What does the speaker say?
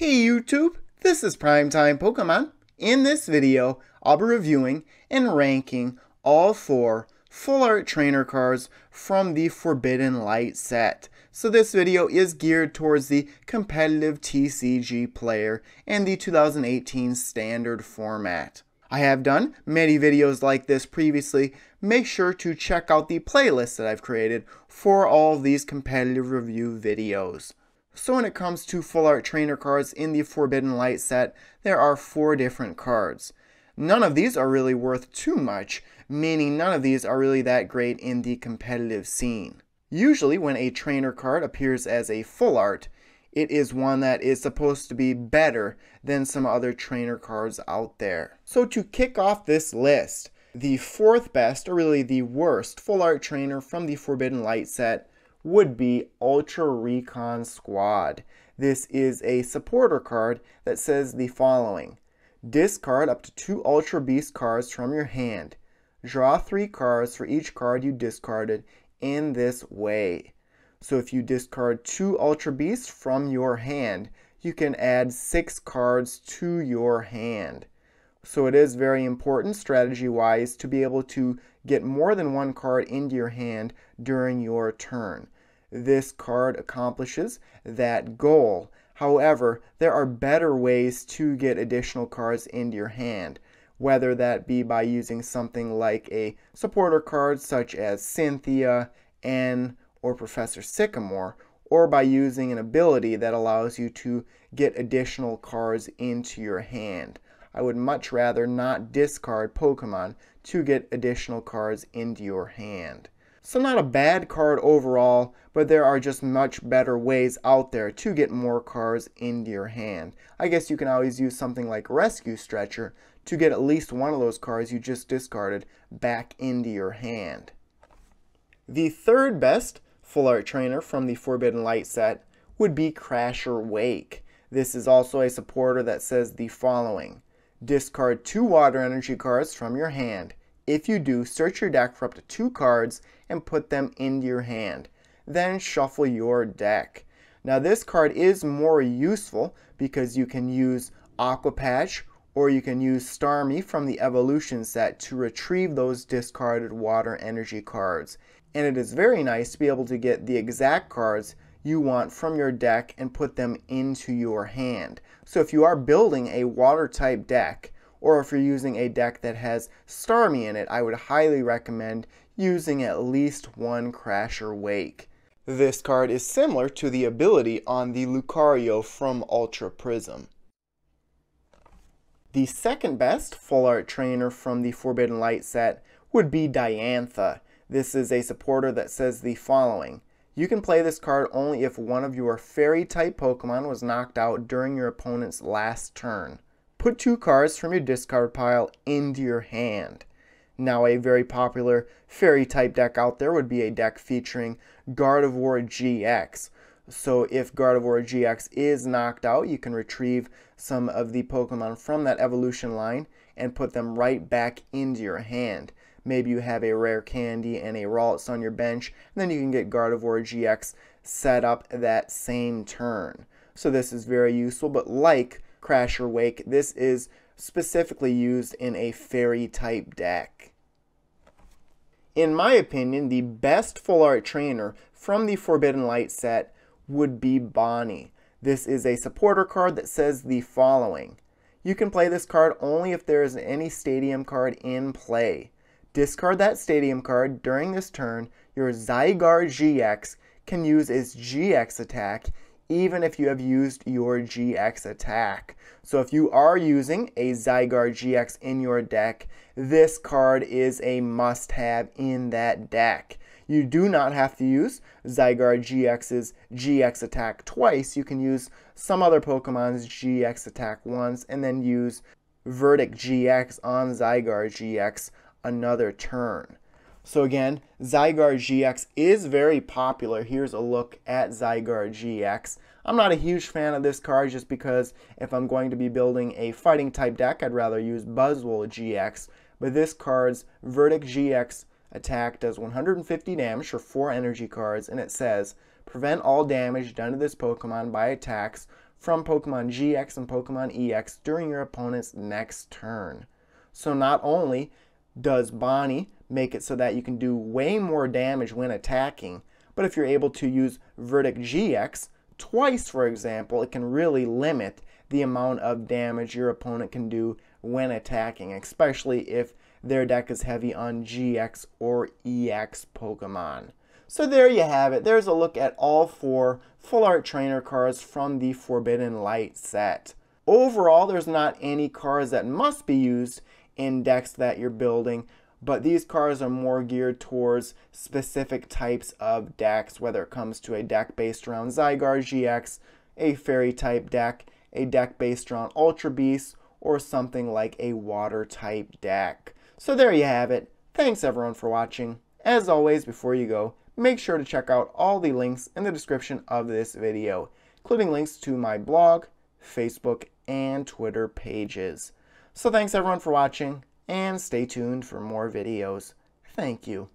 Hey YouTube, this is PrimetimePokemon. In this video, I'll be reviewing and ranking all 4 full art trainer cards from the Forbidden Light set. So this video is geared towards the competitive TCG player and the 2018 Standard Format. I have done many videos like this previously. Make sure to check out the playlist that I've created for all of these competitive review videos. So when it comes to full art trainer cards in the Forbidden Light set, there are 4 different cards. None of these are really worth too much, meaning none of these are really that great in the competitive scene. Usually when a trainer card appears as a full art, it is one that is supposed to be better than some other trainer cards out there. So to kick off this list, the 4th best, or really the worst, full art trainer from the Forbidden Light set would be Ultra Recon Squad. This is a supporter card that says the following: discard up to 2 Ultra Beast cards from your hand. Draw 3 cards for each card you discarded in this way. So if you discard 2 Ultra Beasts from your hand, you can add 6 cards to your hand. So it is very important strategy-wise to be able to get more than 1 card into your hand during your turn. This card accomplishes that goal. However, there are better ways to get additional cards into your hand, whether that be by using something like a supporter card such as Cynthia, N, or Professor Sycamore, or by using an ability that allows you to get additional cards into your hand. I would much rather not discard Pokemon to get additional cards into your hand. So not a bad card overall, but there are just much better ways out there to get more cards into your hand. I guess you can always use something like Rescue Stretcher to get at least one of those cards you just discarded back into your hand. The 3rd best full art trainer from the Forbidden Light set would be Crasher Wake. This is also a supporter that says the following: discard 2 water energy cards from your hand. If you do, search your deck for up to 2 cards and put them into your hand. Then shuffle your deck. Now this card is more useful because you can use Aqua Patch or you can use Starmie from the Evolution set to retrieve those discarded water energy cards. And it is very nice to be able to get the exact cards you want from your deck and put them into your hand. So if you are building a water type deck, or if you're using a deck that has Starmie in it, I would highly recommend using at least 1 Crasher Wake. This card is similar to the ability on the Lucario from Ultra Prism. The 2nd best full art trainer from the Forbidden Light set would be Diantha. This is a supporter that says the following: you can play this card only if one of your fairy type Pokemon was knocked out during your opponent's last turn. Put 2 cards from your discard pile into your hand. Now a very popular fairy type deck out there would be a deck featuring Gardevoir GX. So if Gardevoir GX is knocked out, you can retrieve some of the Pokemon from that evolution line and put them right back into your hand. Maybe you have a rare candy and a Ralts on your bench, and then you can get Gardevoir GX set up that same turn. So this is very useful, but like Crasher Wake, this is specifically used in a fairy type deck. In my opinion, the best full art trainer from the Forbidden Light set would be Bonnie. This is a supporter card that says the following: you can play this card only if there is any stadium card in play. Discard that stadium card during this turn. Your Zag RG X can use its GX attack even if you have used your GX attack. So if you are using a Zag RG X in your deck, this card is a must-have in that deck. You do not have to use Zag RG X's GX attack twice. You can use some other Pokemon's GX attack once and then use Verdict GX on Zag RG X another turn. So again, Zag RG X is very popular. Here's a look at Zag RG X. I'm not a huge fan of this card just because if I'm going to be building a fighting type deck, I'd rather use Buzzwole GX. But this card's Verdict GX attack does 150 damage for 4 energy cards, and it says, prevent all damage done to this Pokemon by attacks from Pokemon GX and Pokemon EX during your opponent's next turn. So not only does Bonnie make it so that you can do way more damage when attacking, but if you're able to use Verdict GX twice, for example, it can really limit the amount of damage your opponent can do when attacking, especially if their deck is heavy on GX or EX Pokemon. So there you have it. There's a look at all 4 full art trainer cards from the Forbidden Light set. Overall, there's not any cards that must be used in decks that you're building, but these cards are more geared towards specific types of decks, whether it comes to a deck based around Zag RG X, a fairy type deck, a deck based around Ultra Beast, or something like a water type deck. So there you have it. Thanks everyone for watching. As always, before you go, make sure to check out all the links in the description of this video, including links to my blog, Facebook, and Twitter pages. So thanks everyone for watching, and stay tuned for more videos. Thank you.